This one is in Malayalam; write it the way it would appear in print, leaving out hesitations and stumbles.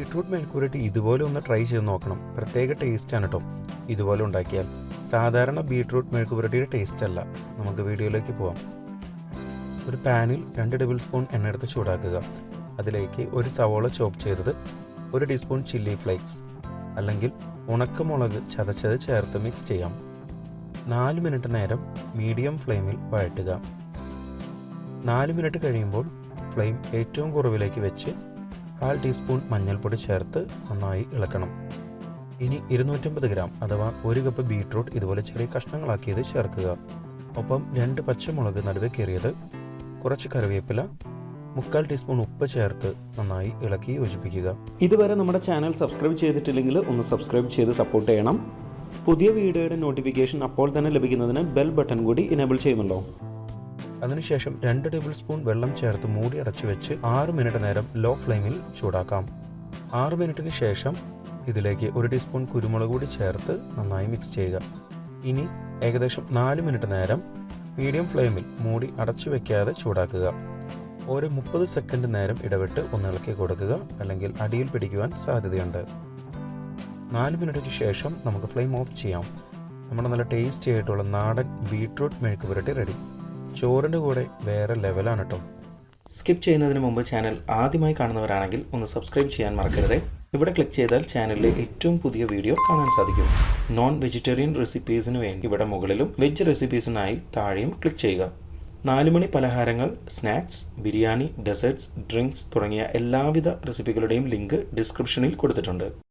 ബീട്രൂട്ട് മെഴുക്കുപുരട്ടി ഇതുപോലെ ഒന്ന് ട്രൈ ചെയ്ത് നോക്കണം. പ്രത്യേക ടേസ്റ്റാണ് കേട്ടോ ഇതുപോലെ ഉണ്ടാക്കിയാൽ. സാധാരണ ബീട്രൂട്ട് മെഴുക്കുപുരട്ടിയുടെ ടേസ്റ്റ് അല്ല. നമുക്ക് വീഡിയോയിലേക്ക് പോവാം. ഒരു പാനിൽ 2 ടേബിൾ സ്പൂൺ എണ്ണ എടുത്ത് ചൂടാക്കുക. അതിലേക്ക് ഒരു സവോള ചോപ്പ് ചെയ്തത്, 1 ടീസ്പൂൺ ചില്ലി ഫ്ലേക്സ് അല്ലെങ്കിൽ ഉണക്കമുളക് ചതച്ചത് ചേർത്ത് മിക്സ് ചെയ്യാം. 4 മിനിറ്റ് നേരം മീഡിയം ഫ്ലെയിമിൽ വഴറ്റുക. 4 മിനിറ്റ് കഴിയുമ്പോൾ ഫ്ലെയിം ഏറ്റവും കുറവിലേക്ക് വെച്ച് 1/4 ടീസ്പൂൺ മഞ്ഞൾപ്പൊടി ചേർത്ത് നന്നായി ഇളക്കണം. ഇനി 250 ഗ്രാം അഥവാ 1 കപ്പ് ബീട്രൂട്ട് ഇതുപോലെ ചെറിയ കഷ്ണങ്ങളാക്കിയത് ചേർക്കുക. ഒപ്പം 2 പച്ചമുളക് നടുവെ കീറിയത്, കുറച്ച് കറിവേപ്പില, 3/4 ടീസ്പൂൺ ഉപ്പ് ചേർത്ത് നന്നായി ഇളക്കി യോജിപ്പിക്കുക. ഇതുവരെ നമ്മുടെ ചാനൽ സബ്സ്ക്രൈബ് ചെയ്തിട്ടില്ലെങ്കിൽ ഒന്ന് സബ്സ്ക്രൈബ് ചെയ്ത് സപ്പോർട്ട് ചെയ്യണം. പുതിയ വീഡിയോയുടെ നോട്ടിഫിക്കേഷൻ അപ്പോൾ തന്നെ ലഭിക്കുന്നതിന് ബെൽ ബട്ടൺ കൂടി ഇനേബിൾ ചെയ്യുമല്ലോ. അതിനുശേഷം 2 ടേബിൾ സ്പൂൺ വെള്ളം ചേർത്ത് മൂടി അടച്ചു വെച്ച് 6 മിനിറ്റ് നേരം ലോ ഫ്ലെയിമിൽ ചൂടാക്കാം. 6 മിനിറ്റിന് ശേഷം ഇതിലേക്ക് 1 ടീസ്പൂൺ കുരുമുളക് കൂടി ചേർത്ത് നന്നായി മിക്സ് ചെയ്യുക. ഇനി ഏകദേശം 4 മിനിറ്റ് നേരം മീഡിയം ഫ്ലെയിമിൽ മൂടി അടച്ചു വെക്കാതെ ചൂടാക്കുക. ഓരോ 30 സെക്കൻഡ് നേരം ഇടവിട്ട് ഒന്ന് ഇളക്കി കൊടുക്കുക, അല്ലെങ്കിൽ അടിയിൽ പിടിക്കുവാൻ സാധ്യതയുണ്ട്. 4 മിനിറ്റിന് ശേഷം നമുക്ക് ഫ്ലെയിം ഓഫ് ചെയ്യാം. നമ്മുടെ നല്ല ടേസ്റ്റി ആയിട്ടുള്ള നാടൻ ബീട്രൂട്ട് മെഴുക്കുപുരട്ടി റെഡി. ചോറിൻ്റെ കൂടെ വേറെ ലെവലാണ് കേട്ടോ. സ്കിപ്പ് ചെയ്യുന്നതിന് മുമ്പ് ചാനൽ ആദ്യമായി കാണുന്നവരാണെങ്കിൽ ഒന്ന് സബ്സ്ക്രൈബ് ചെയ്യാൻ മറക്കരുത്. ഇവിടെ ക്ലിക്ക് ചെയ്താൽ ചാനലിലെ ഏറ്റവും പുതിയ വീഡിയോ കാണാൻ സാധിക്കും. നോൺ വെജിറ്റേറിയൻ റെസിപ്പീസിന് വേണ്ടി ഇവിടെ മുകളിലും വെജ് റെസിപ്പീസിനായി താഴെയും ക്ലിക്ക് ചെയ്യുക. 4 മണി പലഹാരങ്ങൾ, സ്നാക്സ്, ബിരിയാണി, ഡെസേർട്സ്, ഡ്രിങ്ക്സ് തുടങ്ങിയ എല്ലാവിധ റെസിപ്പികളുടെയും ലിങ്ക് ഡിസ്ക്രിപ്ഷനിൽ കൊടുത്തിട്ടുണ്ട്.